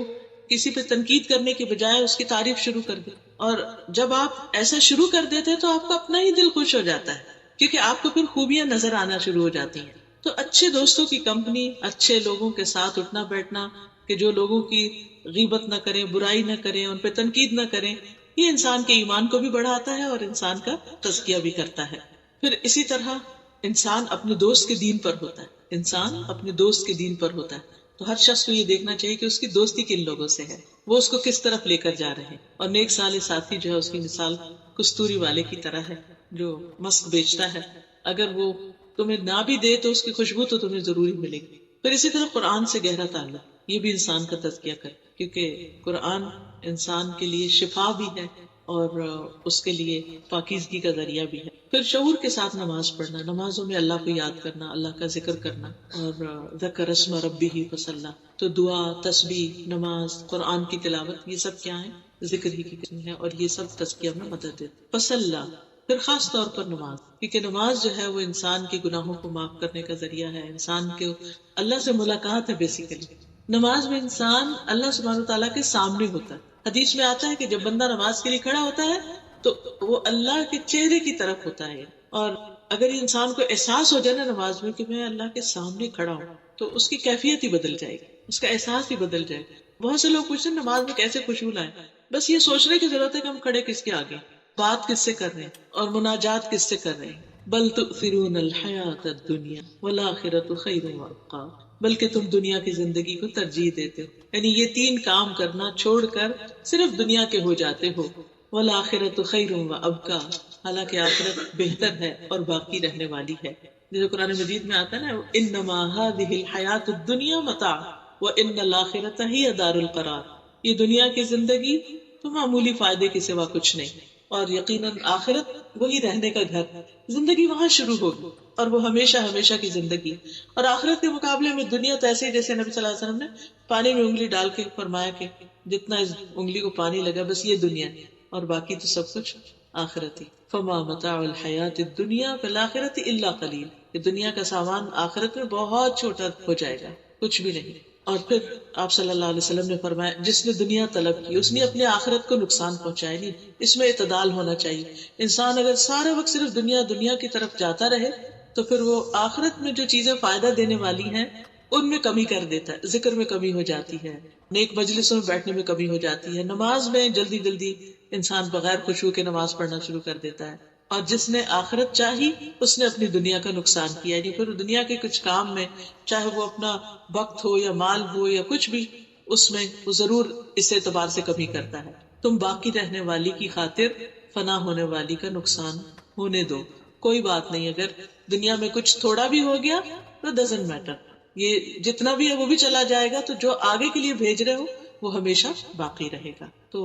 کسی پہ تنقید کرنے کے بجائے اس کی تعریف شروع کر دے، اور جب آپ ایسا شروع کر دیتے تو آپ کا اپنا ہی دل خوش ہو جاتا ہے، کیونکہ آپ کو پھر خوبیاں نظر آنا شروع ہو جاتی ہیں۔ تو اچھے دوستوں کی کمپنی، اچھے لوگوں کے ساتھ اٹھنا بیٹھنا کہ جو لوگوں کی غیبت نہ کریں، برائی نہ کریں، ان پہ تنقید نہ کریں، یہ انسان کے ایمان کو بھی بڑھاتا ہے اور انسان کا تزکیہ بھی کرتا ہے۔ پھر اسی طرح انسان اپنے دوست کے دین پر ہوتا ہے، انسان اپنے دوست کے دین پر ہوتا ہے۔ تو ہر شخص کو یہ دیکھنا چاہیے کہ اس کی دوستی کن لوگوں سے ہے، وہ اس کو کس طرف لے کر جا رہے ہیں۔ اور نیک صالح ساتھی جو ہے اس کی مثال کستوری والے کی طرح ہے جو مسک بیچتا ہے، اگر وہ تمہیں نہ بھی دے تو اس کی خوشبو تو تمہیں ضروری ملے گی۔ پھر اسی طرح قرآن سے گہرا تعلق، یہ بھی انسان کا تزکیہ کرے، کیونکہ قرآن انسان کے لیے شفا بھی ہے اور اس کے لیے پاکیزگی کا ذریعہ بھی ہے۔ پھر شعور کے ساتھ نماز پڑھنا، نمازوں میں اللہ کو یاد کرنا، اللہ کا ذکر کرنا، اور ذکر اسم ربہ فصلی، تو دعا، تسبیح، نماز، قرآن کی تلاوت، یہ سب کیا ہے؟ ذکر ہی کی قسم ہے، اور یہ سب تزکیہ میں مدد دیتے۔ فصلی، پھر خاص طور پر نماز، کیونکہ نماز جو ہے وہ انسان کے گناہوں کو معاف کرنے کا ذریعہ ہے، انسان کے اللہ سے ملاقات ہے بیسیکلی۔ نماز میں انسان اللہ سبحانہ تعالیٰ کے سامنے ہوتا ہے۔ حدیث میں آتا ہے کہ جب بندہ نماز کے لیے کھڑا ہوتا ہے تو وہ اللہ کے چہرے کی طرف ہوتا ہے، اور اگر انسان کو احساس ہو جائے نا نماز میں کہ میں اللہ کے سامنے کھڑا ہوں تو اس کی کیفیت ہی بدل جائے گی، اس کا احساس ہی بدل جائے گا۔ بہت سے لوگ پوچھتے ہیں نماز میں کیسے خوشبو لائیں، بس یہ سوچنے کی ضرورت ہے کہ ہم کھڑے کس کے آگے، بات کس سے کر رہے ہیں اور مناجات کس سے کر رہے ہیں۔ بل تؤثرون الحیات الدنیا والآخرۃ خیر وابقی، بلکہ تم دنیا کی زندگی کو ترجیح دیتے ہو. یعنی یہ 3 کام کرنا چھوڑ کر صرف دنیا کے ہو جاتے ہو. والآخرۃ خیر و ابقی، حالانکہ آخرت بہتر ہے اور باقی رہنے والی ہے. جیسے قرآن مجید میں آتا ہے نا، انما هذه الحیات الدنیا متاع وان الاخرۃ ہی دار القرار. یہ دنیا کی زندگی تو معمولی فائدے کے سوا کچھ نہیں، اور یقیناً آخرت وہی رہنے کا گھر. زندگی وہاں شروع ہوگی اور وہ ہمیشہ ہمیشہ کی زندگی. اور آخرت کے مقابلے میں دنیا تو ایسے ہی جیسے نبی صلی اللہ علیہ وسلم نے پانی میں انگلی ڈال کے فرمایا کہ جتنا اس انگلی کو پانی لگا بس یہ دنیا، اور باقی تو سب کچھ آخرت ہی. فما متاع الحیات الدنیا فی الآخرۃ الا قلیل. یہ دنیا کا سامان آخرت میں بہت چھوٹا ہو جائے گا، کچھ بھی نہیں. اور پھر آپ صلی اللہ علیہ وسلم نے فرمایا جس نے دنیا طلب کی اس نے اپنے آخرت کو نقصان پہنچایا. نہیں، اس میں اعتدال ہونا چاہیے. انسان اگر سارے وقت صرف دنیا دنیا کی طرف جاتا رہے تو پھر وہ آخرت میں جو چیزیں فائدہ دینے والی ہیں ان میں کمی کر دیتا ہے. ذکر میں کمی ہو جاتی ہے، نیک مجلسوں میں بیٹھنے میں کمی ہو جاتی ہے، نماز میں جلدی جلدی انسان بغیر خشوع کے نماز پڑھنا شروع کر دیتا ہے. اور جس نے آخرت چاہی اس نے اپنی دنیا کا نقصان کیا. یعنی پھر دنیا کے کچھ کام میں، چاہے وہ اپنا وقت ہو یا مال ہو یا کچھ بھی، اس میں وہ ضرور اس اعتبار سے کمی کرتا ہے. تم باقی رہنے والی کی خاطر فنا ہونے والی کا نقصان ہونے دو. کوئی بات نہیں، اگر دنیا میں کچھ تھوڑا بھی ہو گیا تو ڈزنٹ میٹر، یہ جتنا بھی ہے وہ بھی چلا جائے گا. تو جو آگے کے لیے بھیج رہے ہو وہ ہمیشہ باقی رہے گا. تو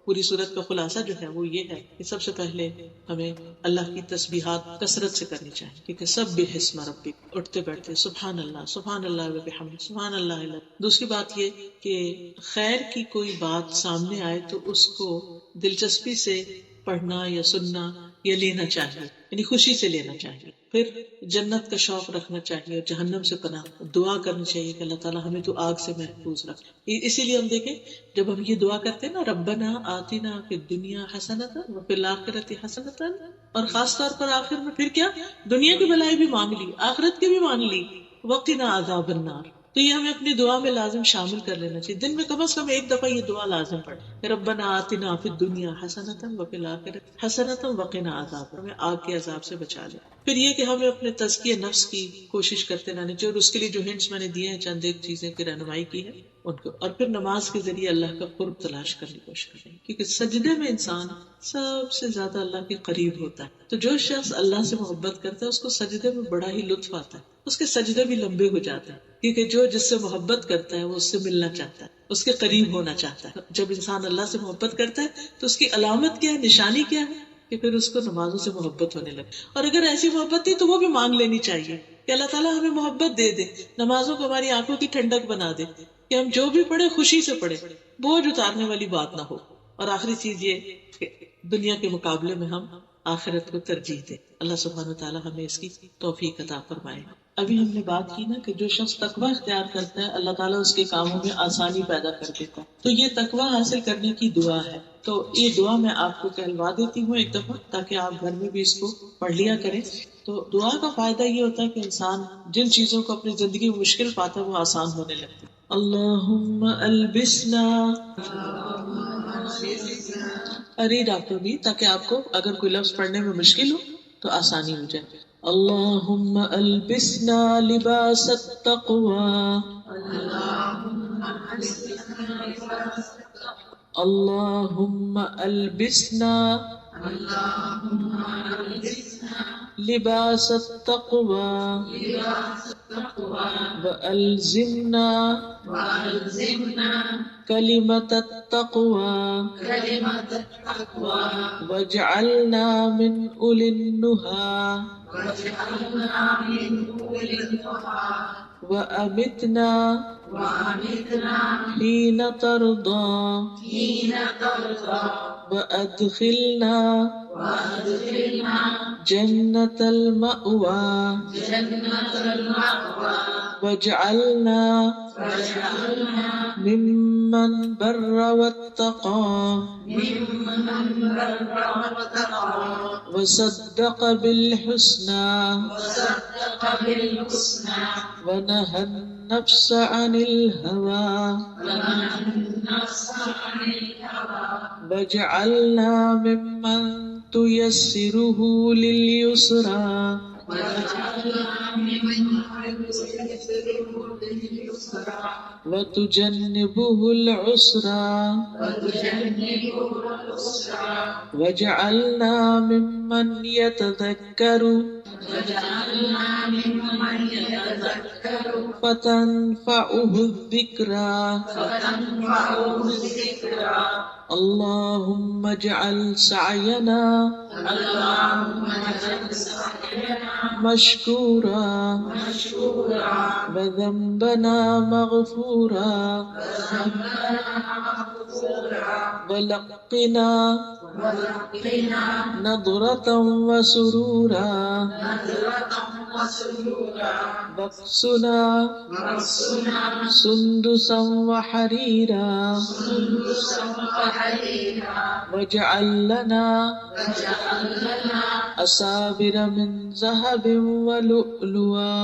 پوری صورت کا خلاصہ جو ہے وہ یہ ہے کہ سب سے پہلے ہمیں اللہ کی تسبیحات کثرت سے کرنی چاہیے، کیونکہ سبح اسم ربک، اٹھتے بیٹھتے سبحان اللہ سبحان اللہ وبحمدہ سبحان اللہ العظیم. دوسری بات یہ کہ خیر کی کوئی بات سامنے آئے تو اس کو دلچسپی سے پڑھنا یا سننا یا لینا چاہیے، یعنی خوشی سے لینا چاہیے. پھر جنت کا شوق رکھنا چاہیے اور جہنم سے پناہ، دعا کرنی چاہیے کہ اللہ تعالیٰ ہمیں تو آگ سے محفوظ رکھ. اسی لیے ہم دیکھیں جب ہم یہ دعا کرتے ہیں نا، ربنا آتنا فی الدنیا حسنۃ وفی الآخرۃ حسنۃ، اور خاص طور پر آخر میں پھر کیا، دنیا کی بھلائی بھی مانگ لی، آخرت کی بھی مانگ لی، وقنا عذاب النار. تو یہ ہمیں اپنی دعا میں لازم شامل کر لینا چاہیے. دن میں کم از کم ایک دفعہ یہ دعا لازم پڑھیں، ربنا آتنا فی الدنیا حسنۃ وفی الآخرۃ حسنۃ وقنا عذاب، ہمیں آگ کے عذاب سے بچا لے. پھر یہ کہ ہمیں اپنے تزکیہ نفس کی کوشش کرتے رہنے چاہیے، اور اس کے لیے جو ہنٹس میں نے دیے ہیں، چند ایک چیزیں کی رہنمائی کی ہے ان کو. اور پھر نماز کے ذریعے اللہ کا قرب تلاش کرنے کی کوشش کریں، کیونکہ سجدے میں انسان سب سے زیادہ اللہ کے قریب ہوتا ہے. تو جو شخص اللہ سے محبت کرتا ہے اس کو سجدے میں بڑا ہی لطف آتا ہے، اس کے سجدے بھی لمبے ہو جاتے ہیں، کیونکہ جو جس سے محبت کرتا ہے وہ اس سے ملنا چاہتا ہے، اس کے قریب ہونا چاہتا ہے. جب انسان اللہ سے محبت کرتا ہے تو اس کی علامت کیا ہے، نشانی کیا ہے، کہ پھر اس کو نمازوں سے محبت ہونے لگے. اور اگر ایسی محبت تھی تو وہ بھی مانگ لینی چاہیے کہ اللہ تعالیٰ ہمیں محبت دے دے، نمازوں کو ہماری آنکھوں کی ٹھنڈک بنا دے، کہ ہم جو بھی پڑھے خوشی سے پڑھے، بوجھ اتارنے والی بات نہ ہو. اور آخری چیز یہ کہ دنیا کے مقابلے میں ہم آخرت کو ترجیح دیں. اللہ سبحانہ وتعالیٰ ہمیں اس کی توفیق عطا فرمائے. ابھی ہم نے بات کی نا کہ جو شخص تقویٰ اختیار کرتا ہے اللہ تعالیٰ اس کے کاموں میں آسانی پیدا کر دیتا ہے. تو یہ تقویٰ حاصل کرنے کی دعا ہے. تو یہ دعا میں آپ کو کہلوا دیتی ہوں ایک دفعہ، تاکہ آپ گھر میں بھی اس کو پڑھ لیا کریں. تو دعا کا فائدہ یہ ہوتا ہے کہ انسان جن چیزوں کو اپنی زندگی میں مشکل پاتا ہے وہ آسان ہونے لگتے. اللہم البسنا، ارے ڈاکٹر بھی، تاکہ آپ کو اگر کوئی لفظ پڑھنے میں مشکل ہو تو آسانی ہو جائے. اللہم البسنا لباس التقوی، اللہم البسنا لباس التقوی وألزمنا کلمۃ التقوی واجعلنا من أولی النہی وأمتنا حين ترضى وأدخلنا جنة المأوى واجعلنا ممن بر واتقى وصدق بالحسنى ونهى النفس عن الهوى واجعلنا ممن تيسره لليسرى وتجنبه العسرى وجعلنا ممن يتذكر فتنفعه الذكرى اللهم اجعل سعينا مشكورا وذنبنا مغفورا ولقنا نظرة وسرورا واكسنا سندسا وحريرا واجعل لنا أسابر من ذهب ولؤلؤا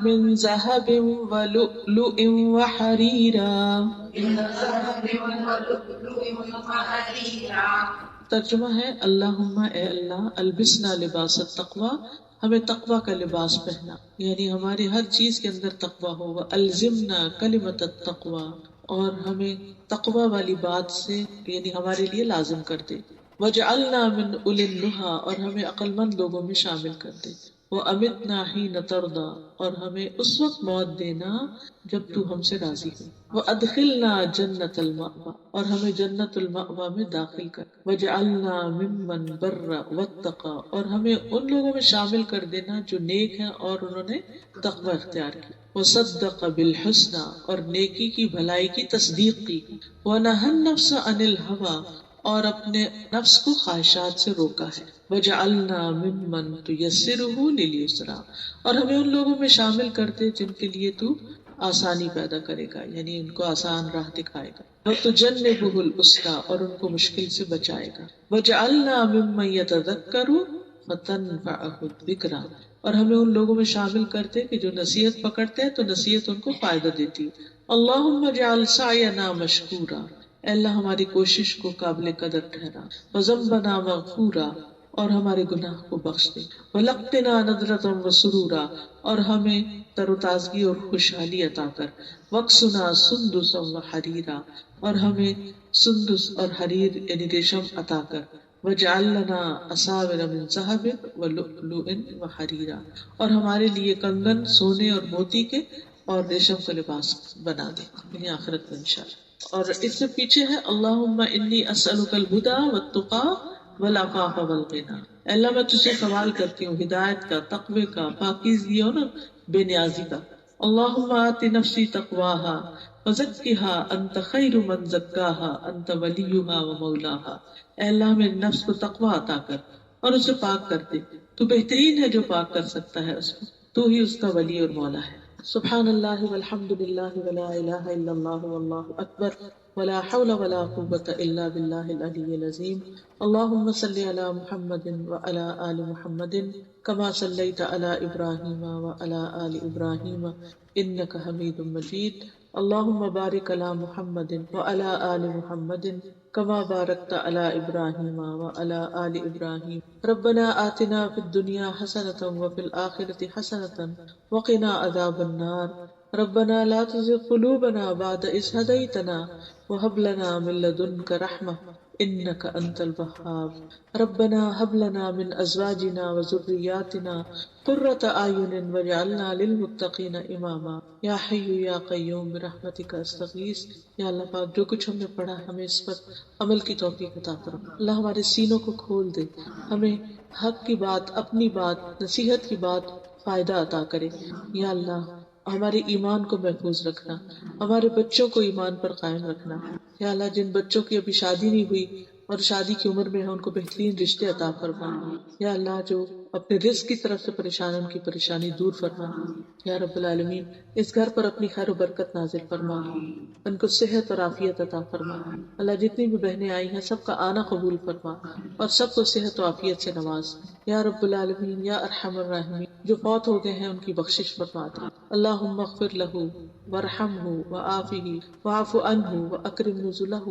من ذهب ولؤلؤ وحريرا. ترجمہ ہے اللہم اے اللہ البسنا لباس التقوی ہمیں تقوی کا لباس پہنا، یعنی ہماری ہر چیز کے اندر تقوی ہو، الزمنا کلمۃ التقوی اور ہمیں تقوی والی بات سے یعنی ہمارے لیے لازم کر دے، وجعلنا من اولی النہی اور ہمیں عقل مند لوگوں میں شامل کر دے، وامتنا حین ترضی اور ہمیں اس وقت موت دینا جب تو ہم سے راضی ہو، وادخلنا جنت المأوی اور ہمیں جنت المأوی میں داخل کر، وجعلنا ممن بر واتقى اور ہمیں ان لوگوں میں شامل کر دینا جو نیک ہیں اور انہوں نے تقوی اختیار کی، وصدق بالحسنى اور نیکی کی بھلائی کی تصدیق کی، ونہى النفس عن الہوى اور اپنے نفس کو خواہشات سے روکا ہے، وجعلنا ممن تيسره لليسرى اور ہمیں ان لوگوں میں شامل کرتے جن کے لیے تو آسانی پیدا کرے گا، یعنی ان کو آسان راہ دکھائے گا، وتجنبه العسرى اور ان کو مشکل سے بچائے گا، وجعلنا ممن يتذكر فتنفعه الذكرى اور ہمیں ان لوگوں میں شامل کرتے کہ جو نصیحت پکڑتے ہیں تو نصیحت ان کو فائدہ دیتی ہے، اللهم اجعل سعينا مشكورا اے اللہ ہماری کوشش کو قابل قدر ٹھہرا، وذنبنا مغفورا اور ہمارے گناہ کو بخش دے، وَلَقِّنَا نَضْرَةً وَسُرُورًا اور ہمیں تر و تازگی اور خوشحالی عطا کر، وَاكْسُنَا سُنْدُسًا وَحَرِيرًا اور ہمیں سندس اور حریر یعنی ریشم عطا کر، وَاجْعَلْ لَنَا أَسَاوِرَ مِنْ ذَهَبٍ وَلُؤْلُؤٍ وَحَرِيرًا اور ہمارے لیے کنگن سونے اور موتی کے اور ریشم کا لباس بنا دے، یعنی آخرت میں انشاءاللہ۔ اور اس سے پیچھے ہے اللہم انی اسألک الہدی والتقی والعفاف والغنی، اللہ میں تجھے سوال کرتی ہوں ہدایت کا، تقوی کا، پاکیزگی اور بے نیازی کا، اللہم آت نفسی تقواہا وزکھا انت خیر من زکاہا انت ولیہا ومولاہا، اے اللہ میرے نفس کو تقوی عطا کر اور اسے پاک کر دے، تو بہترین ہے جو پاک کر سکتا ہے اس کو، تو ہی اس کا ولی اور مولا ہے۔ سبحان اللہ والحمد للہ ولا الہ الا اللہ واللہ اکبر ولا حول ولا قوة الا باللہ العلی العظیم۔ اللہم صلی علی محمد وعلی آل محمد کما صلیت علی ابراہیم وعلی آل ابراہیم انک حمید مجید۔ اللہم بارک علی محمد وعلی آل محمد کما بارکت علی ابراہیم وعلی آل ابراہیم۔ ربنا آتنا فی الدنیا حسنۃ وفی الآخرۃ حسنۃ وقنا عذاب النار۔ ربنا لا تزغ قلوبنا بعد إذ هديتنا وهب لنا من لدنك رحمة إنك أنت الوهاب۔ ربنا هب لنا من أزواجنا وذرياتنا قرة أعين واجعلنا للمتقين إماما یا حی یا قیوم برحمتک استغیث۔ یا اللہ پاک جو کچھ ہم نے پڑھا ہمیں اس پر عمل کی توفیق عطا کرو، اللہ ہمارے سینوں کو کھول دے، ہمیں حق کی بات، اپنی بات، نصیحت کی بات فائدہ عطا کرے، یا اللہ ہمارے ایمان کو محفوظ رکھنا، ہمارے بچوں کو ایمان پر قائم رکھنا، یا اللہ جن بچوں کی ابھی شادی نہیں ہوئی اور شادی کی عمر میں ہے ان کو بہترین رشتے عطا فرما، یا اللہ جو اپنے رزق کی طرف سے پریشان ان کی پریشانی دور فرما. یا رب العالمین اس گھر پر اپنی خیر و برکت نازل فرما، ان کو صحت اور عافیت عطا فرما. اللہ جتنی بھی بہنیں آئی ہیں سب کا آنا قبول فرما اور سب کو صحت و عافیت سے نواز. یا رب العالمین یا ارحم الراحمین جو فوت ہو گئے ہیں ان کی بخشش فرما دے. اللہم اغفر لہ وارحمہ وعافہ واعف عنہ واکرم نزلہ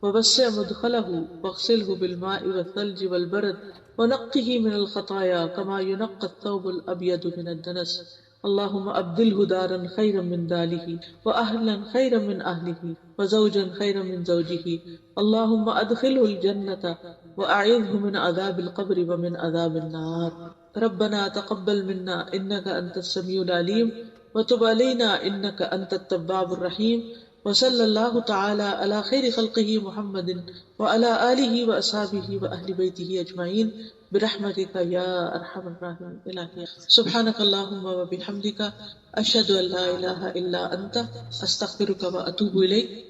ووسع مدخلہ واغسلہ بالماء والثلج والبرد ونقه من الخطايا كما ينقى الثوب الأبيض من الدنس. اللهم أبدله دارا خيرا من داره وأهلا خيرا من أهله وزوجا خيرا من زوجه. اللهم أدخله الجنة وأعذه من عذاب القبر ومن عذاب النار. ربنا تقبل منا إنك أنت السميع العليم وتب علينا إنك أنت التواب الرحيم. وصلى الله تعالى على خير خلقه محمد وعلى آله وأصحابه وأهل بيته أجمعين برحمتك يا أرحم الراحمين. إلهي سبحانك اللهم وبحمدك أشهد أن لا إله إلا أنت أستغفرك وأتوب إليك.